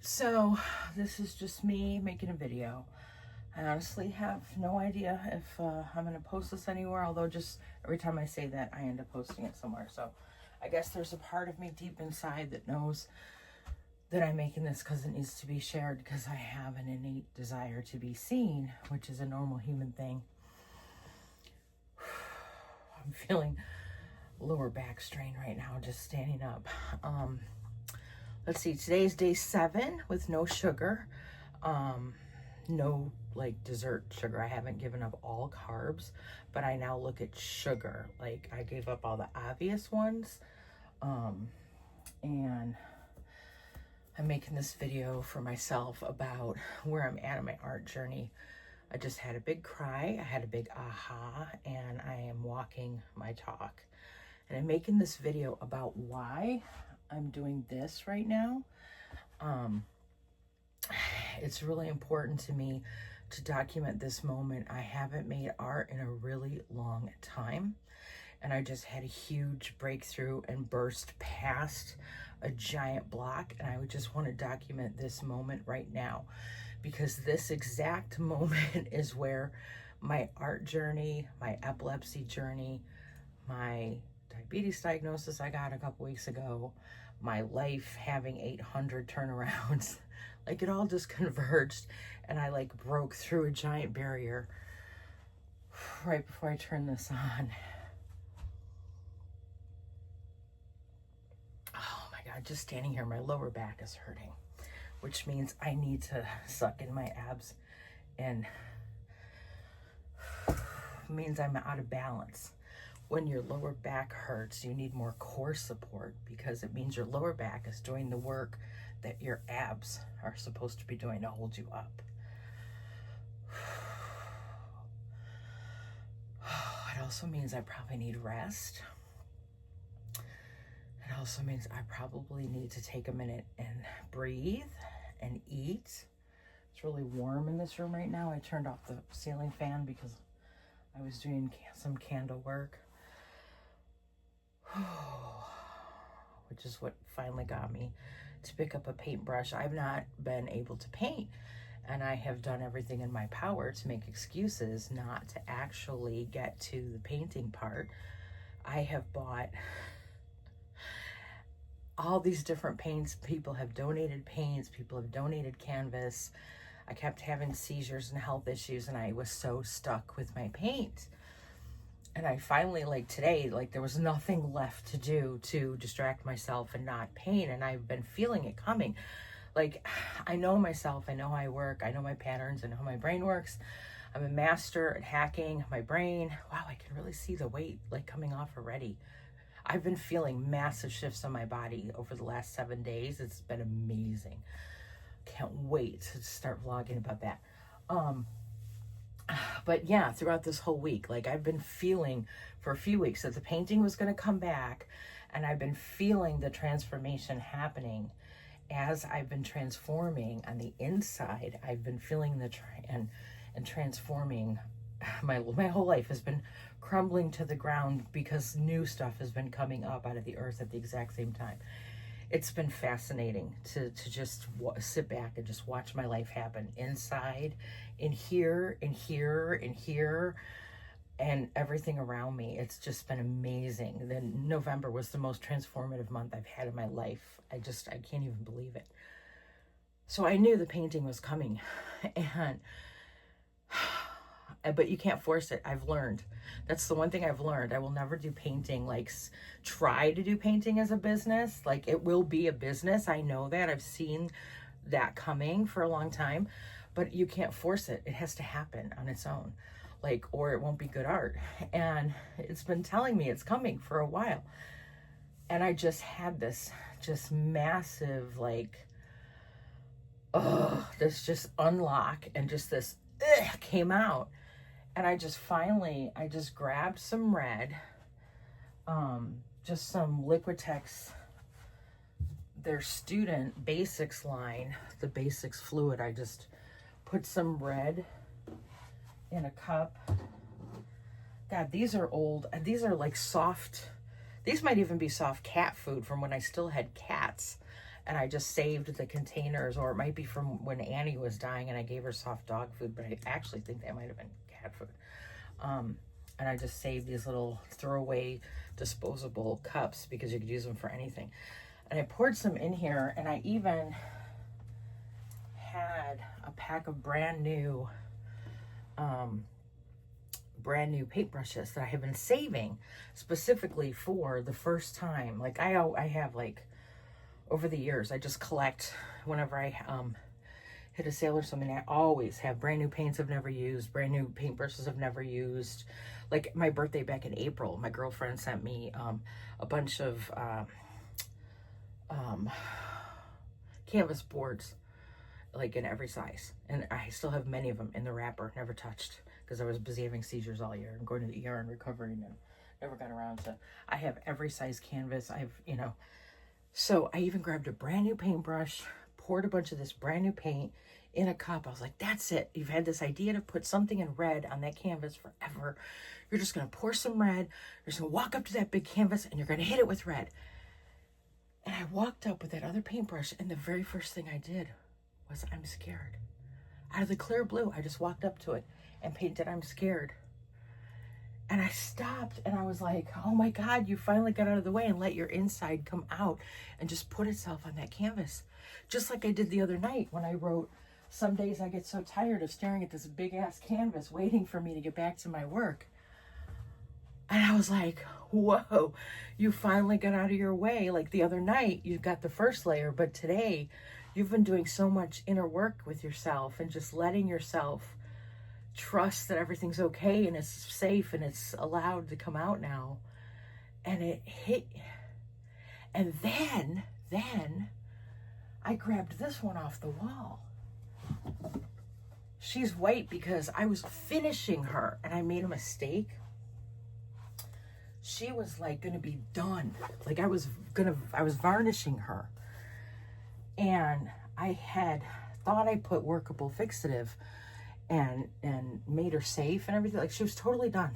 So this is just me making a video. I honestly have no idea if I'm going to post this anywhere, although just every time I say that, I end up posting it somewhere. So I guess there's a part of me deep inside that knows that I'm making this because it needs to be shared, because I have an innate desire to be seen, which is a normal human thing. I'm feeling lower back strain right now, just standing up. Let's see, today's day 7 with no sugar, no like dessert sugar. I haven't given up all carbs, but I now look at sugar. Like I gave up all the obvious ones, and I'm making this video for myself about where I'm at in my art journey. I just had a big cry, I had a big aha, and I am walking my talk. And I'm making this video about why I'm doing this right now. It's really important to me to document this moment. I haven't made art in a really long time, and I just had a huge breakthrough and burst past a giant block, and I would just want to document this moment right now, because this exact moment is where my art journey, my epilepsy journey, my diabetes diagnosis I got a couple weeks ago, my life having 800 turnarounds, like it all just converged, and I like broke through a giant barrier right before I turned this on. Oh my God, just standing here, my lower back is hurting, which means I need to suck in my abs, and means I'm out of balance. When your lower back hurts, you need more core support, because it means your lower back is doing the work that your abs are supposed to be doing to hold you up. It also means I probably need rest. It also means I probably need to take a minute and breathe and eat. It's really warm in this room right now. I turned off the ceiling fan because I was doing some candle work. Which is what finally got me to pick up a paintbrush. I've not been able to paint, and I have done everything in my power to make excuses not to actually get to the painting part. I have bought all these different paints. People have donated paints, people have donated canvas. I kept having seizures and health issues, and I was so stuck with my paint. And I finally, like today, like there was nothing left to do to distract myself and not paint. And I've been feeling it coming. Like, I know myself, I know how I work, I know my patterns, I know how my brain works. I'm a master at hacking my brain. Wow, I can really see the weight like coming off already. I've been feeling massive shifts on my body over the last 7 days. It's been amazing. Can't wait to start vlogging about that. But yeah, throughout this whole week, like I've been feeling for a few weeks that the painting was going to come back, and I've been feeling the transformation happening as I've been transforming on the inside. I've been feeling the and transforming. My whole life has been crumbling to the ground because new stuff has been coming up out of the earth at the exact same time. It's been fascinating to just sit back and just watch my life happen inside, in here, in here, in here, and everything around me. It's just been amazing. Then November was the most transformative month I've had in my life. I can't even believe it. So I knew the painting was coming, but you can't force it. I've learned. That's the one thing I've learned. I will never do painting, like try to do painting as a business. Like it will be a business. I know that. I've seen that coming for a long time, but you can't force it. It has to happen on its own, like, or it won't be good art. And it's been telling me it's coming for a while. And I just had this just massive, like, this just unlock, and just this came out. And I just grabbed some red, just some Liquitex, their student basics line, the basics fluid. I just put some red in a cup. God, these are old, and these are like soft, these might even be soft cat food from when I still had cats. and I just saved the containers, or it might be from when Annie was dying and I gave her soft dog food, but I actually think that might have been cat food. And I just saved these little throwaway disposable cups because you could use them for anything. And I poured some in here, and I even had a pack of brand new paintbrushes that I have been saving specifically for the first time. Like I have, like, over the years, I just collect whenever I hit a sale or something. I always have brand new paints I've never used, brand new paintbrushes I've never used. Like my birthday back in April, my girlfriend sent me a bunch of canvas boards, like in every size, and I still have many of them in the wrapper, never touched, because I was busy having seizures all year and going to the ER and recovering, and never got around to. I have every size canvas. So I even grabbed a brand new paintbrush, poured a bunch of this brand new paint in a cup. I was like, that's it. You've had this idea to put something in red on that canvas forever. You're just going to pour some red. You're just going to walk up to that big canvas and you're going to hit it with red. And I walked up with that other paintbrush, and the very first thing I did was, I'm scared. Out of the clear blue, I just walked up to it and painted, I'm scared. And I stopped and I was like, oh my God, you finally got out of the way and let your inside come out and just put itself on that canvas. Just like I did the other night when I wrote, some days I get so tired of staring at this big ass canvas waiting for me to get back to my work. And I was like, whoa, you finally got out of your way. Like the other night, you got the first layer, but today you've been doing so much inner work with yourself and just letting yourself trust that everything's okay and it's safe and it's allowed to come out now. And it hit. And then I grabbed this one off the wall. She's white because I was finishing her and I made a mistake. She was like going to be done. Like I was varnishing her. And I had thought I put workable fixative and made her safe and everything. Like she was totally done.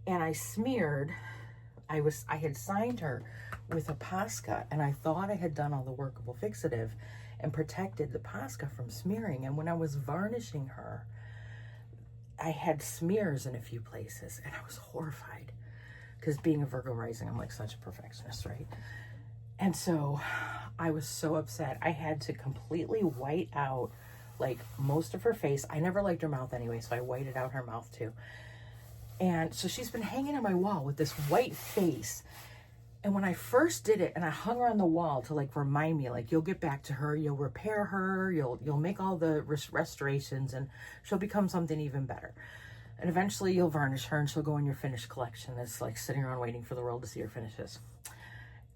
And I smeared, I had signed her with a Posca, and I thought I had done all the workable fixative and protected the Posca from smearing. And when I was varnishing her, I had smears in a few places, and I was horrified because being a Virgo rising, I'm like such a perfectionist, right? And so I was so upset. I had to completely white out like most of her face. I never liked her mouth anyway, so I whited out her mouth too. And so she's been hanging on my wall with this white face. And when I first did it, and I hung her on the wall to like remind me, like, you'll get back to her, you'll repair her, you'll make all the restorations, and she'll become something even better. And eventually you'll varnish her and she'll go in your finished collection. It's like sitting around waiting for the world to see her finishes.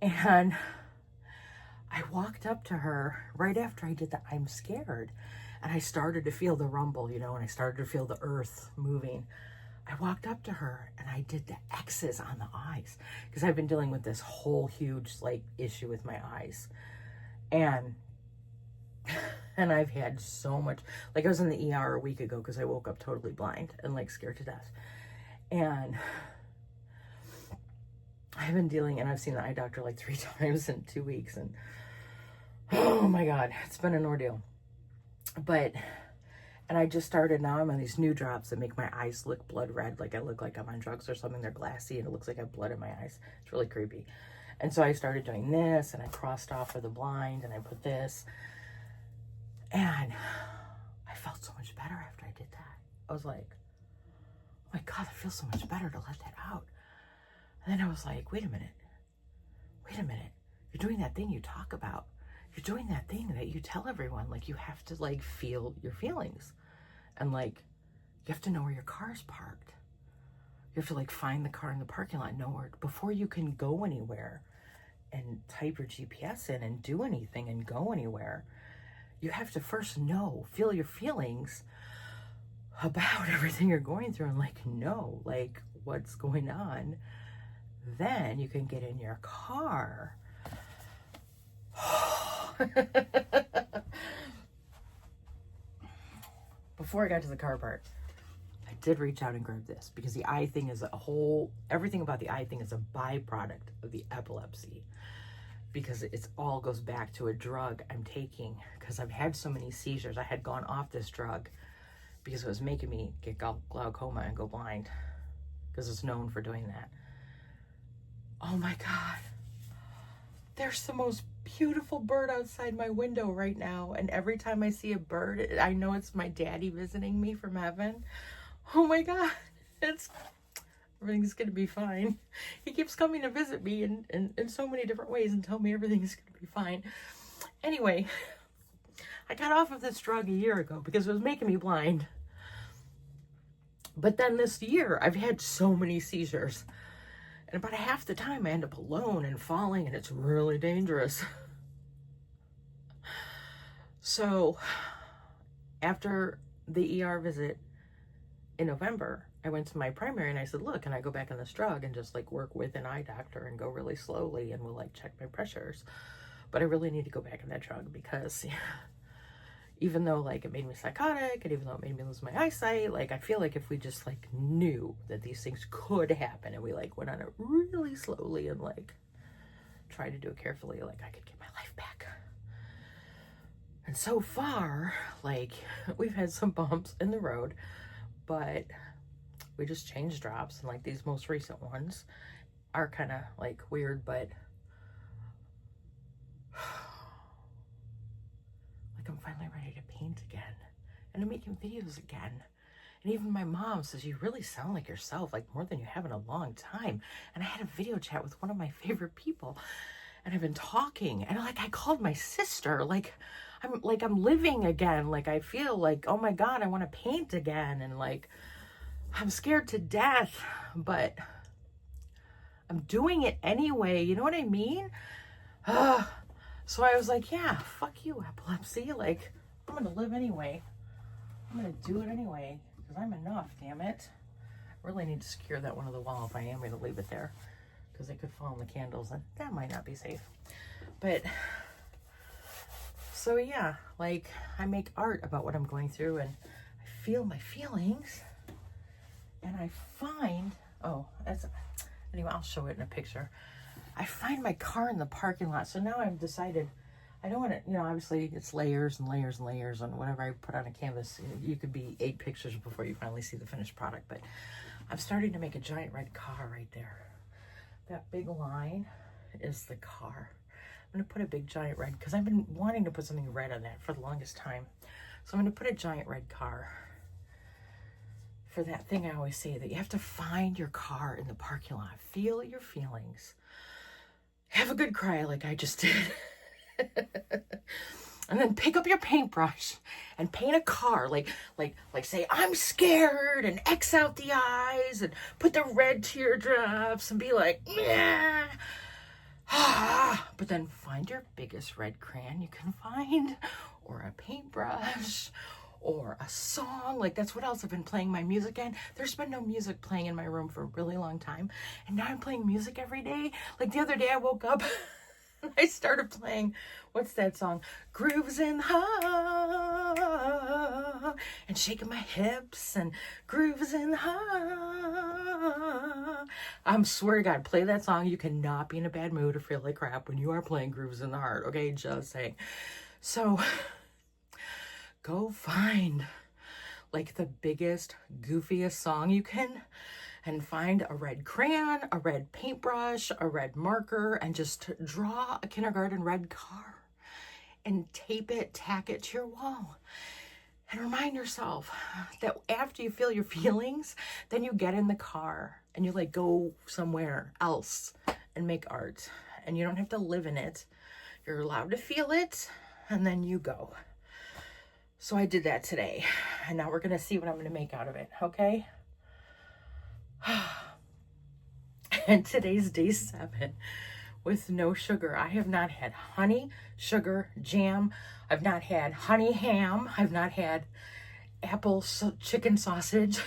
And I walked up to her right after I did that, I'm scared. And I started to feel the rumble, and I started to feel the earth moving. I walked up to her and I did the X's on the eyes because I've been dealing with this whole huge like issue with my eyes. And I've had so much, like I was in the ER a week ago because I woke up totally blind and like scared to death. And I've been dealing, and I've seen the eye doctor like 3 times in 2 weeks. And oh my God, it's been an ordeal. And I just started, now I'm on these new drops that make my eyes look blood red. Like I look like I'm on drugs or something. They're glassy and it looks like I have blood in my eyes. It's really creepy. And so I started doing this, and I crossed off for the blind, and I put this. And I felt so much better after I did that. I was like, oh my God, it feels so much better to let that out. And then I was like, wait a minute. You're doing that thing you talk about. You're doing that thing that you tell everyone, like you have to like feel your feelings, and like you have to know where your car's parked. You have to like find the car in the parking lot, know where, before you can go anywhere and type your GPS in and do anything and go anywhere. You have to first feel your feelings about everything you're going through, and like know like what's going on. Then you can get in your car. Before I got to the car part, I did reach out and grab this because the eye thing is everything about the eye thing is a byproduct of the epilepsy. because it's all goes back to a drug I'm taking, because I've had so many seizures. I had gone off this drug because it was making me get glaucoma and go blind, because it's known for doing that. Oh my God. There's the most beautiful bird outside my window right now. And every time I see a bird, I know it's my daddy visiting me from heaven. Oh my God. Everything's going to be fine. He keeps coming to visit me in so many different ways and tell me everything's going to be fine. Anyway, I got off of this drug a year ago because it was making me blind. But then this year, I've had so many seizures. And about half the time I end up alone and falling, and it's really dangerous. So after the ER visit in November, I went to my primary and I said, look, can I go back on this drug and just like work with an eye doctor and go really slowly, and we'll like check my pressures. But I really need to go back on that drug, because even though like it made me psychotic, and even though it made me lose my eyesight, like I feel like if we just like knew that these things could happen and we like went on it really slowly and like tried to do it carefully, like I could get my life back. And so far, like we've had some bumps in the road, but we just changed drops, and like these most recent ones are kind of like weird, but like I'm finally ready to paint again, and I'm making videos again. And even my mom says, you really sound like yourself, like more than you have in a long time. And I had a video chat with one of my favorite people, and I've been talking, and like I called my sister, I'm living again. Like I feel like, oh my God, I want to paint again. And like, I'm scared to death, but I'm doing it anyway. You know what I mean? So I was like, yeah, fuck you, epilepsy. Like, I'm going to live anyway. I'm going to do it anyway, because I'm enough, damn it. I really need to secure that one to the wall if I am going to leave it there, because it could fall on the candles, and that might not be safe. But, so yeah, like, I make art about what I'm going through, and I feel my feelings, and I find, anyway, I'll show it in a picture. I find my car in the parking lot. So now I've decided I don't want to, obviously it's layers and layers and layers, and whatever I put on a canvas, you could be 8 pictures before you finally see the finished product. But I'm starting to make a giant red car right there. That big line is the car. I'm going to put a big giant red, because I've been wanting to put something red on that for the longest time. So I'm going to put a giant red car for that thing I always say, that you have to find your car in the parking lot. Feel your feelings. Have a good cry like I just did. And then pick up your paintbrush and paint a car. Like say, I'm scared, and X out the eyes, and put the red teardrops, and be like, yeah. But then find your biggest red crayon you can find, or a paintbrush, or a song. Like, that's what else I've been playing my music in. There's been no music playing in my room for a really long time, and now I'm playing music every day. Like the other day I woke up and I started playing, what's that song? Grooves in the Heart, and shaking my hips, and grooves in the heart. I swear to God, play that song. You cannot be in a bad mood or feel like crap when you are playing Grooves in the Heart. Okay, just saying. So go find like the biggest, goofiest song you can, and find a red crayon, a red paintbrush, a red marker, and just draw a kindergarten red car and tape it, tack it to your wall. And remind yourself that after you feel your feelings, then you get in the car and you like go somewhere else and make art. And you don't have to live in it. You're allowed to feel it, and then you go. So I did that today, and now we're going to see what I'm going to make out of it, okay? And today's day 7 with no sugar. I have not had honey, sugar, jam. I've not had honey ham. I've not had apple chicken sausage.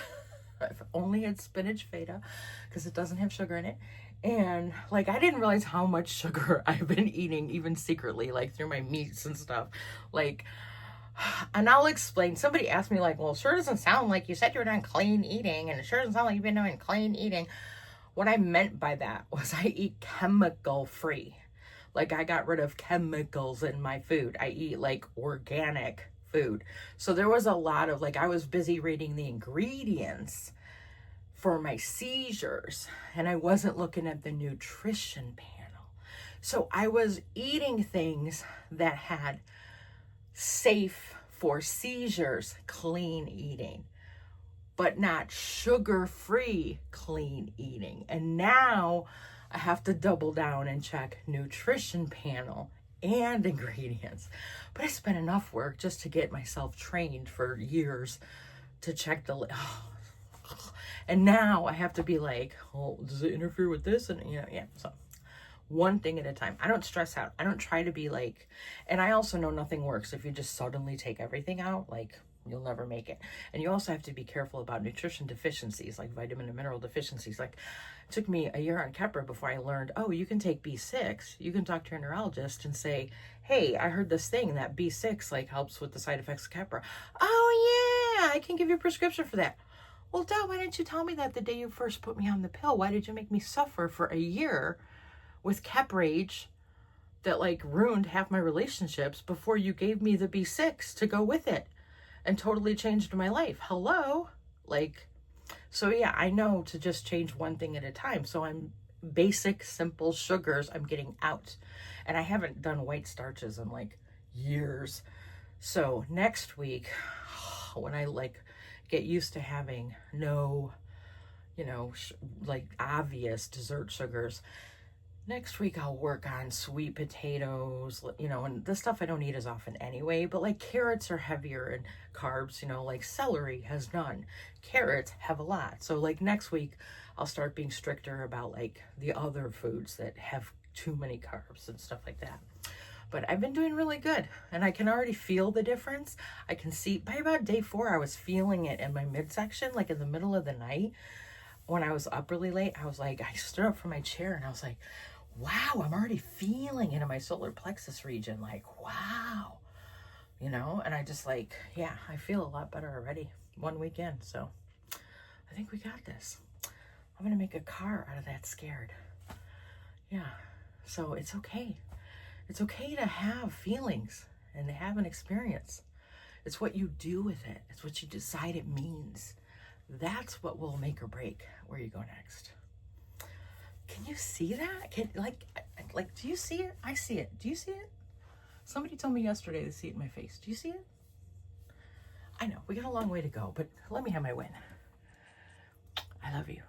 I've only had spinach feta because it doesn't have sugar in it. And like, I didn't realize how much sugar I've been eating, even secretly, like through my meats and stuff. Like, and I'll explain. Somebody asked me like, well, it sure doesn't sound like you said you were doing clean eating, and it sure doesn't sound like you've been doing clean eating. What I meant by that was I eat chemical free. Like I got rid of chemicals in my food. I eat like organic food. So there was a lot of like, I was busy reading the ingredients for my seizures and I wasn't looking at the nutrition panel. So I was eating things that had safe for seizures, clean eating, but not sugar-free clean eating. And now I have to double down and check nutrition panel and ingredients. But I spent enough work just to get myself trained for years to check the and now I have to be like, oh, does it interfere with this? And yeah, so one thing at a time. I don't stress out. I don't try to be like, and I also know nothing works if you just suddenly take everything out, like you'll never make it. And you also have to be careful about nutrition deficiencies, like vitamin and mineral deficiencies. Like it took me a year on Keppra before I learned, oh, you can take B6. You can talk to your neurologist and say, hey, I heard this thing that B6 like helps with the side effects of Keppra. Oh yeah, I can give you a prescription for that. Well, Dad, why didn't you tell me that the day you first put me on the pill? Why did you make me suffer for a year with Keprage that like ruined half my relationships before you gave me the B6 to go with it and totally changed my life? Hello? Like, so yeah, I know to just change one thing at a time. So I'm basic, simple sugars I'm getting out. And I haven't done white starches in like years. So next week, when I like get used to having no, like obvious dessert sugars, next week I'll work on sweet potatoes, and the stuff I don't eat as often anyway, but like carrots are heavier in carbs, like celery has none. Carrots have a lot. So like next week I'll start being stricter about like the other foods that have too many carbs and stuff like that. But I've been doing really good and I can already feel the difference. I can see by about day 4, I was feeling it in my midsection, like in the middle of the night when I was up really late. I was like, I stood up from my chair and I was like, wow, I'm already feeling it in my solar plexus region. Like, wow, and I just like, yeah, I feel a lot better already 1 week in. So I think we got this. I'm going to make a car out of that scared. Yeah. So it's okay. It's okay to have feelings and to have an experience. It's what you do with it. It's what you decide it means. That's what will make or break where you go next. Can you see that? Do you see it? I see it. Do you see it? Somebody told me yesterday to see it in my face. Do you see it? I know, we got a long way to go, but let me have my win. I love you.